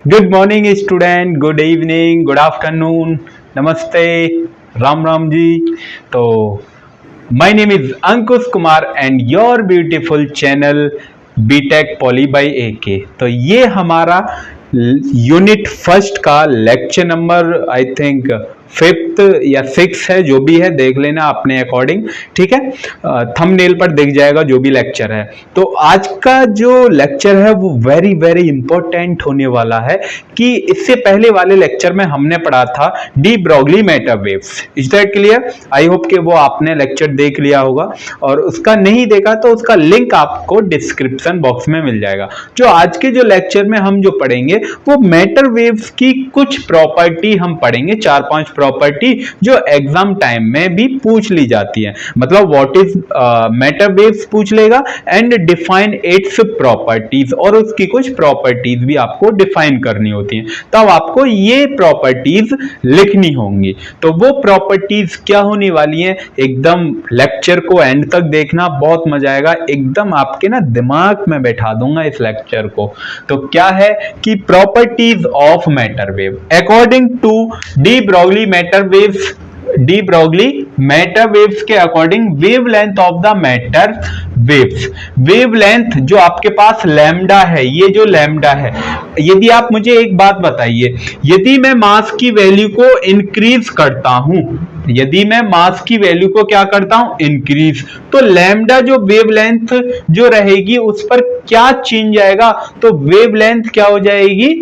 Good morning student, good evening, good afternoon, नमस्ते, राम राम जी। तो my name is Ankush Kumar and your beautiful channel BTech poly by AK. तो ये हमारा unit first का lecture number I think fifth या six है, जो भी है देख लेना अपने अकॉर्डिंग, ठीक है। थंबनेल पर दिख जाएगा जो भी लेक्चर है। तो आज का जो लेक्चर है वो वेरी वेरी इंपॉर्टेंट होने वाला है कि इससे पहले वाले लेक्चर में हमने पढ़ा था D Broglie matter waves. Is that clear? I hope कि वो आपने लेक्चर देख लिया होगा, और उसका नहीं देखा तो उसका लिंक आपको डिस्क्रिप्शन बॉक्स में मिल जाएगा। जो आज के जो लेक्चर में हम जो पढ़ेंगे वो मैटर वेव्स की कुछ प्रॉपर्टी हम पढ़ेंगे, 4-5 प्रॉपर्टी जो एग्जाम टाइम में भी पूछ ली जाती है। मतलब व्हाट इज मैटर वेव्स पूछ लेगा एंड डिफाइन इट्स प्रॉपर्टीज, और उसकी कुछ प्रॉपर्टीज भी आपको डिफाइन करनी होती हैं। तब आपको ये प्रॉपर्टीज लिखनी होंगी। तो वो प्रॉपर्टीज क्या होने वाली हैं, एकदम लेक्चर को एंड तक देखना, बहुत मजा आएगा। एकदम आपके ना दिमाग में बैठा दूंगा इस लेक्चर को। तो क्या है कि properties of matter wave according to de Broglie matter waves, de Broglie matter waves के according wavelength of the matter waves, wavelength जो आपके पास लैम्डा है, ये जो लैम्डा है, यदि आप मुझे एक बात बताइए, यदि मैं मास की वैल्यू को इंक्रीज करता हूं, यदि मैं मास की वैल्यू को क्या करता हूं, इंक्रीज, तो लैम्डा जो वेवलेंथ जो रहेगी उस पर क्या चेंज आएगा, तो वेवलेंथ क्या हो जाएगी,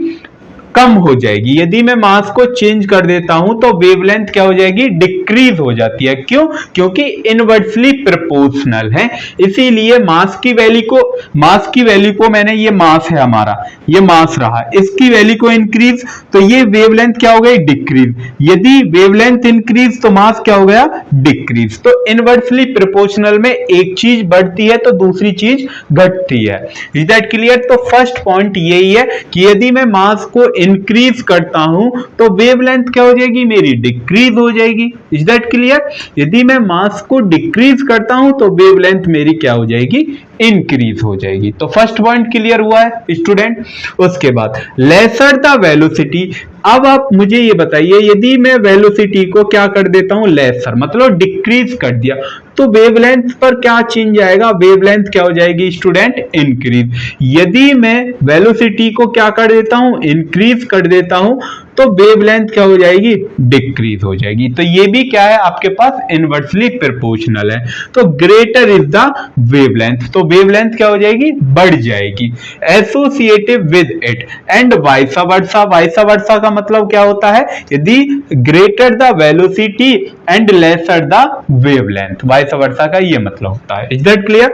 कम हो जाएगी। यदि मैं मास को चेंज कर देता हूं तो वेवलेंथ क्या हो जाएगी, डिक्रीज हो जाती है। क्यों? क्योंकि इनवर्सली प्रोपोर्शनल है, इसीलिए मास की वैल्यू को मैंने, ये मास है हमारा, ये मास रहा, इसकी वैल्यू को इंक्रीज तो ये वेवलेंथ क्या हो गई, डिक्रीज। यदि वेवलेंथ इंक्रीज तो मास क्या हो गया, डिक्रीज। तो इनवर्सली प्रोपोर्शनल में एक चीज बढ़ती है तो दूसरी चीज घटती है। Is that clear? तो फर्स्ट पॉइंट यही है कि यदि मैं मास को इंक्रीज करता हूं तो वेवलेंथ क्या हो जाएगी, मेरी डिक्रीज हो जाएगी। Is that clear? यदि मैं मास को डिक्रीज करता हूं तो वेवलेंथ मेरी क्या हो जाएगी, इंक्रीज हो जाएगी। तो फर्स्ट पॉइंट क्लियर हुआ है स्टूडेंट। उसके बाद लेसर द वेलोसिटी। अब आप मुझे ये बताइए, यदि मैं वेलोसिटी को क्या कर देता हूं, लेसर मतलब डिक्रीज कर दिया, तो वेवलेंथ पर क्या चेंज आएगा, वेवलेंथ क्या हो जाएगी स्टूडेंट, इंक्रीज। यदि मैं वेलोसिटी को क्या कर देता हूं, इंक्रीज कर देता हूं, तो वेवलेंथ क्या हो जाएगी, डिक्रीज हो जाएगी। तो ये भी क्या है आपके पास, इनवर्सली प्रोपोर्शनल है। तो ग्रेटर इज द वेवलेंथ, तो वेवलेंथ क्या हो जाएगी, बढ़ जाएगी, associative with it and vice versa. Vice versa का मतलब क्या होता है, यदि greater the velocity and lesser the wavelength, vice versa का ये मतलब होता है। Is that clear?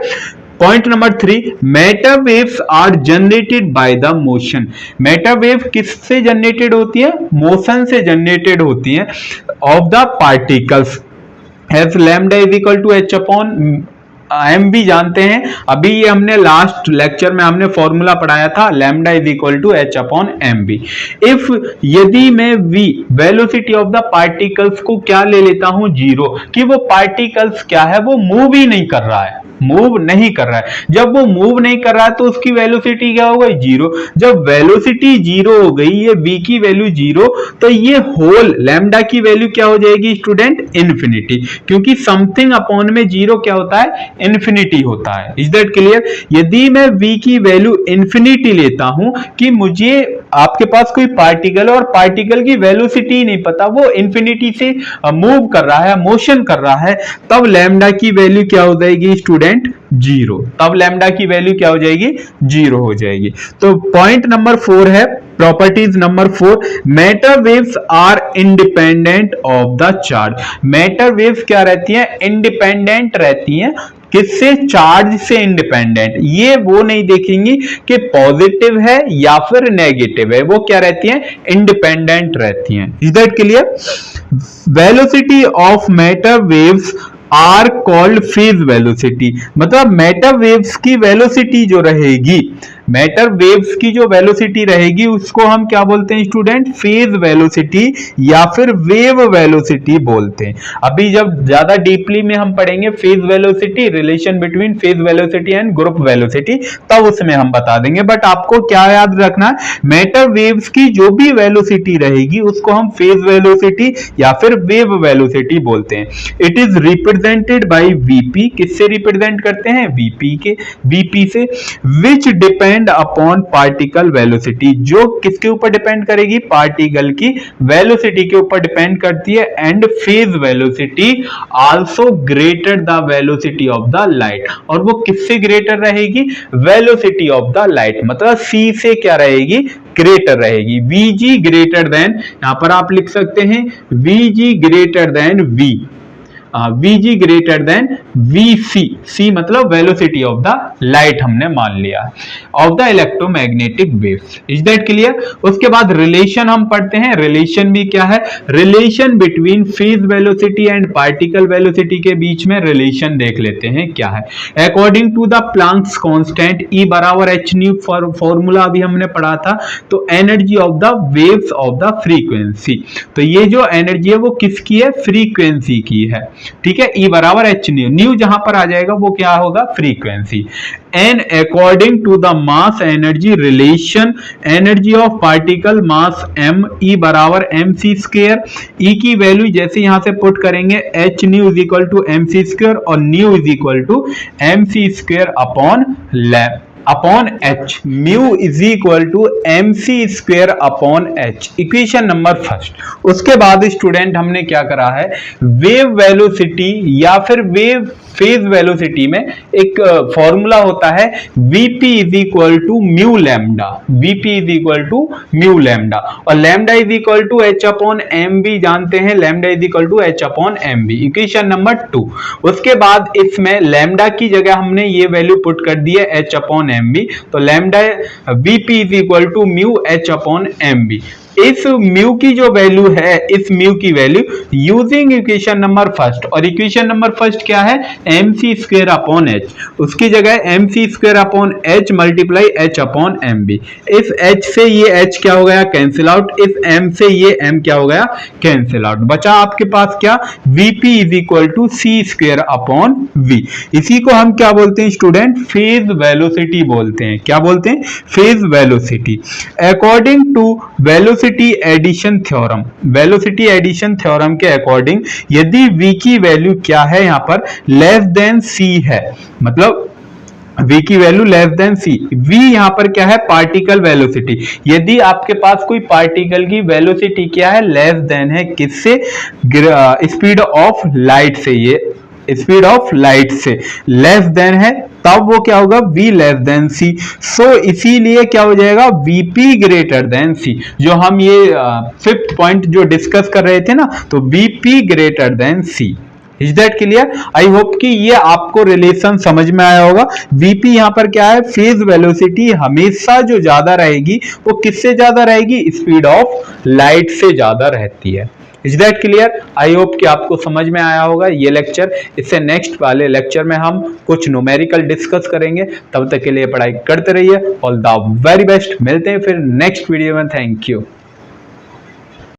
Point number 3, matter waves are generated by the motion. Matter wave किससे जनरेटेड होती है, मोशन से जनरेटेड होती है, of the particles as lambda is equal to H upon M भी जानते हैं। अभी ये हमने लास्ट लेक्चर में हमने फॉर्मूला पढ़ाया था, lambda is equal to H upon M B. If यदि मैं V velocity of the particles को क्या ले लेता हूं, जीरो, कि वो पार्टिकल्स क्या है, वो मूव ही नहीं कर रहा है, मूव नहीं कर रहा है। जब वो मूव नहीं कर रहा है तो उसकी वेलोसिटी क्या हो गई, जीरो। जब वेलोसिटी जीरो हो गई, ये v की वैल्यू जीरो, तो ये होल लैम्डा की वैल्यू क्या हो जाएगी स्टूडेंट, इन्फिनिटी। क्योंकि समथिंग अपॉन में जीरो क्या होता है, इन्फिनिटी होता है। Is that clear? यदि मैं v की वैल्यू इन्फिनिटी लेता हूं, कि मुझे आपके पास कोई पार्टिकल और पार्टिकल की वेलोसिटी नहीं पता, वो इन्फिनिटी से मूव कर रहा है, मोशन कर रहा है, तब लैम्डा की वैल्यू क्या हो जाएगी स्टूडेंट, जीरो। तब लैम्डा की वैल्यू क्या हो जाएगी, जीरो हो जाएगी। तो पॉइंट नंबर 4 है, properties number 4, matter waves are independent of the charge. Matter waves क्या रहती हैं, इंडिपेंडेंट रहती हैं, किससे, चार्ज से इंडिपेंडेंट। ये वो नहीं देखेंगी कि पॉजिटिव है या फिर नेगेटिव है, वो क्या रहती हैं, इंडिपेंडेंट रहती हैं। Is that clear? Velocity of matter waves are called phase velocity. मतलब मैटर वेव्स की वेलोसिटी जो रहेगी, मैटर वेव्स की जो वेलोसिटी रहेगी उसको हम क्या बोलते हैं स्टूडेंट, फेज वेलोसिटी या फिर वेव वेलोसिटी बोलते हैं। अभी जब ज्यादा डीपली में हम पढ़ेंगे phase velocity, relation between phase velocity and group velocity, तब उसमें हम बता देंगे। बट आपको क्या याद रखना है, मैटर वेव्स की जो भी वेलोसिटी रहेगी उसको हम फेज वेलोसिटी या फिर वेव वेलोसिटी बोलते हैं। It is represented by VP, किससे रिप्रेजेंट करते हैं, वीपी से, विच डिपेंड अपॉन पार्टिकल वेलोसिटी, जो किसके ऊपर डिपेंड करेगी, पार्टिकल की वेलोसिटी के ऊपर डिपेंड करती है। And phase velocity also greater the velocity of the light, और वो किससे ग्रेटर रहेगी, वेलोसिटी ऑफ द लाइट, मतलब सी से क्या रहेगी, ग्रेटर रहेगी। Vg ग्रेटर देन, यहां पर आप लिख सकते हैं Vg greater than V, Vg greater than Vc, C मतलब वेलोसिटी ऑफ द लाइट हमने मान लिया, of the electromagnetic waves. Is that clear. उसके बाद रिलेशन हम पढ़ते हैं। रिलेशन भी क्या है, relation between phase velocity and particle velocity के बीच में रिलेशन देख लेते हैं क्या है। According to the Planck's constant E बराबर h न्यू, फॉर्मूला अभी हमने पढ़ा था, तो energy of the waves of the frequency, तो ये जो एनर्जी है वो किसकी है, फ्रीक्वेंसी की है, ठीक है। E बराबर h न्यू, न्यू जहां पर आ जाएगा वो क्या होगा, frequency. And according to the mass energy relation, energy of particle mass m, E बराबर mc स्क्वायर, E की वैल्यू जैसे यहां से पुट करेंगे h nu is equal to mc square और nu is equal to mc square upon h, mu is equal to mc square upon h, equation number first. उसके बाद student हमने क्या करा है, वेव वेलोसिटी या फिर वेव फेज वेलोसिटी में एक फॉर्मूला होता है Vp is equal to mu lambda, Vp is equal to mu lambda, और lambda is equal to h upon M B, जानते हैं lambda is equal to h upon M B, equation number 2। उसके बाद इसमें lambda की जगह हमने ये वैल्यू पुट कर दी है h अपॉन एम बी, तो lambda Vp is equal to mu h upon M B. इस म्यू की जो वैल्यू है, इस म्यू की value using equation number first, और इक्वेशन नंबर फर्स्ट क्या है, mc स्क्वायर अपॉन h, उसकी जगह mc square upon h multiply h upon mb। इस h से ये h क्या हो गया, कैंसिल आउट, इस m से ये m क्या हो गया, कैंसिल आउट, बचा आपके पास क्या, vp is equal to c square upon v। इसी को हम क्या बोलते हैं स्टूडेंट, फेज वेलोसिटी बोलते हैं। क्या बोलते हैं, phase velocity. According to velocity addition theorem, velocity addition theorem के अकॉर्डिंग यदि v की वैल्यू क्या है, यहां पर लेस देन c है, मतलब v की value less than c, v यहां पर क्या है, पार्टिकल वेलोसिटी। यदि आपके पास कोई पार्टिकल की वेलोसिटी क्या है, लेस देन है, किससे, स्पीड ऑफ लाइट से, ये स्पीड ऑफ लाइट से लेस देन है, तब वो क्या होगा, v लेस देन c। सो इसीलिए क्या हो जाएगा, vp ग्रेटर देन c, जो हम ये फिफ्थ पॉइंट जो डिस्कस कर रहे थे ना, तो vp greater than c। Is that clear. I hope कि ये आपको रिलेशन समझ में आया होगा। vp यहां पर क्या है, फेज वेलोसिटी हमेशा जो ज्यादा रहेगी वो किससे ज्यादा रहेगी, स्पीड ऑफ लाइट से ज्यादा रहती है। Is that clear. I hope कि आपको समझ में आया होगा ये लेक्चर। इससे नेक्स्ट वाले लेक्चर में हम कुछ न्यूमेरिकल डिस्कस करेंगे। तब तक के लिए पढ़ाई करते रहिए। All the very best. मिलते हैं फिर नेक्स्ट वीडियो में। Thank you.